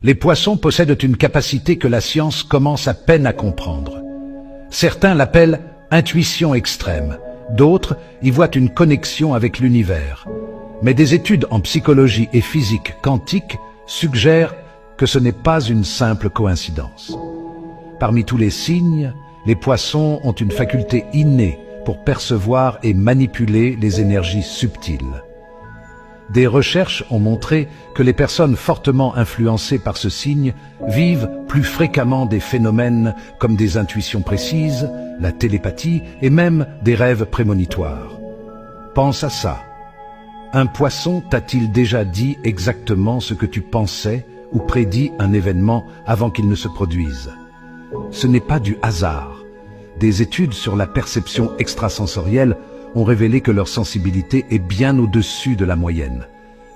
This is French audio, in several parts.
Les poissons possèdent une capacité que la science commence à peine à comprendre. Certains l'appellent intuition extrême, d'autres y voient une connexion avec l'univers. Mais des études en psychologie et physique quantique suggèrent que ce n'est pas une simple coïncidence. Parmi tous les signes, les poissons ont une faculté innée pour percevoir et manipuler les énergies subtiles. Des recherches ont montré que les personnes fortement influencées par ce signe vivent plus fréquemment des phénomènes comme des intuitions précises, la télépathie et même des rêves prémonitoires. Pense à ça. Un poisson t'a-t-il déjà dit exactement ce que tu pensais ou prédit un événement avant qu'il ne se produise? Ce n'est pas du hasard. Des études sur la perception extrasensorielle ont révélé que leur sensibilité est bien au-dessus de la moyenne.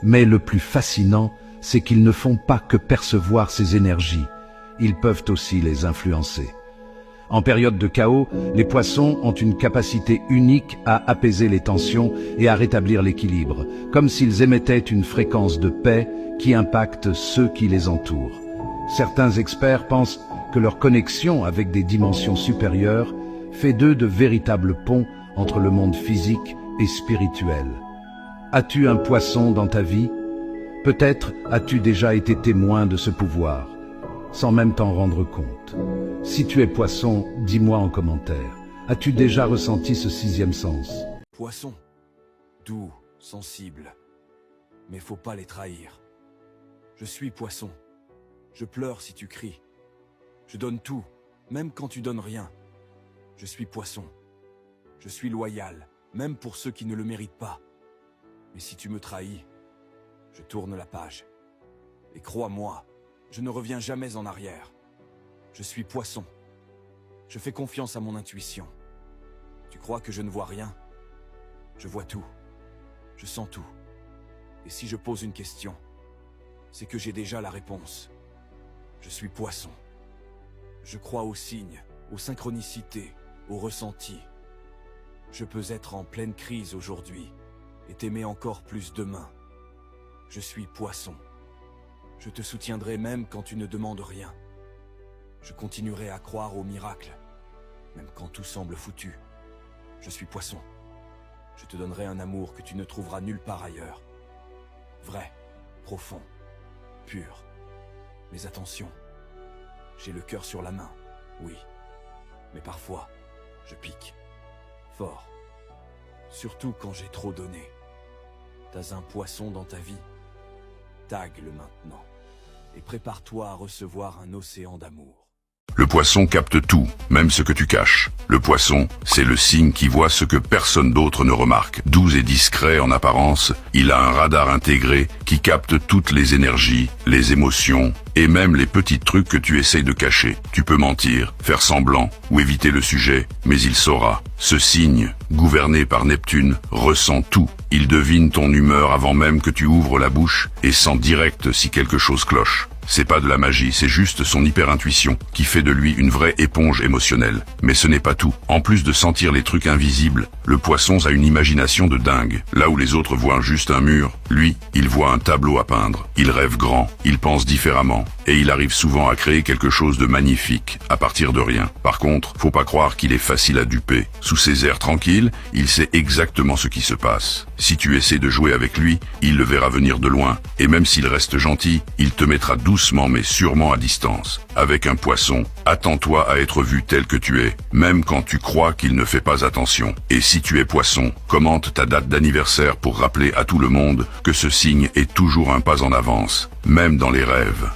Mais le plus fascinant, c'est qu'ils ne font pas que percevoir ces énergies, ils peuvent aussi les influencer. En période de chaos, les poissons ont une capacité unique à apaiser les tensions et à rétablir l'équilibre, comme s'ils émettaient une fréquence de paix qui impacte ceux qui les entourent. Certains experts pensent que leur connexion avec des dimensions supérieures fait d'eux de véritables ponts entre le monde physique et spirituel. As-tu un poisson dans ta vie? Peut-être as-tu déjà été témoin de ce pouvoir, sans même t'en rendre compte. Si tu es poisson, dis-moi en commentaire. As-tu déjà ressenti ce sixième sens? Poisson, doux, sensible, mais faut pas les trahir. Je suis poisson. Je pleure si tu cries. Je donne tout, même quand tu donnes rien. Je suis poisson. Je suis loyal, même pour ceux qui ne le méritent pas. Mais si tu me trahis, je tourne la page. Et crois-moi, je ne reviens jamais en arrière. Je suis poisson. Je fais confiance à mon intuition. Tu crois que je ne vois rien? Je vois tout. Je sens tout. Et si je pose une question, c'est que j'ai déjà la réponse. Je suis poisson. Je crois aux signes, aux synchronicités, aux ressentis. Je peux être en pleine crise aujourd'hui et t'aimer encore plus demain. Je suis poisson. Je te soutiendrai même quand tu ne demandes rien. Je continuerai à croire au miracle, même quand tout semble foutu. Je suis poisson. Je te donnerai un amour que tu ne trouveras nulle part ailleurs. Vrai, profond, pur. Mais attention, j'ai le cœur sur la main, oui. Mais parfois, je pique. Fort. Surtout quand j'ai trop donné. T'as un poisson dans ta vie? Tag-le maintenant. Et prépare-toi à recevoir un océan d'amour. Le poisson capte tout, même ce que tu caches. Le poisson, c'est le signe qui voit ce que personne d'autre ne remarque. Doux et discret en apparence, il a un radar intégré qui capte toutes les énergies, les émotions et même les petits trucs que tu essayes de cacher. Tu peux mentir, faire semblant ou éviter le sujet, mais il saura. Ce signe, gouverné par Neptune, ressent tout. Il devine ton humeur avant même que tu ouvres la bouche et sent direct si quelque chose cloche. C'est pas de la magie, c'est juste son hyper-intuition qui fait de lui une vraie éponge émotionnelle. Mais ce n'est pas tout. En plus de sentir les trucs invisibles, le poisson a une imagination de dingue. Là où les autres voient juste un mur, lui, il voit un tableau à peindre. Il rêve grand, il pense différemment, et il arrive souvent à créer quelque chose de magnifique, à partir de rien. Par contre, faut pas croire qu'il est facile à duper. Sous ses airs tranquilles, il sait exactement ce qui se passe. Si tu essaies de jouer avec lui, il le verra venir de loin, et même s'il reste gentil, il te mettra doucement mais sûrement à distance. Avec un poisson, attends-toi à être vu tel que tu es, même quand tu crois qu'il ne fait pas attention. Et si tu es poisson, commente ta date d'anniversaire pour rappeler à tout le monde que ce signe est toujours un pas en avance, même dans les rêves.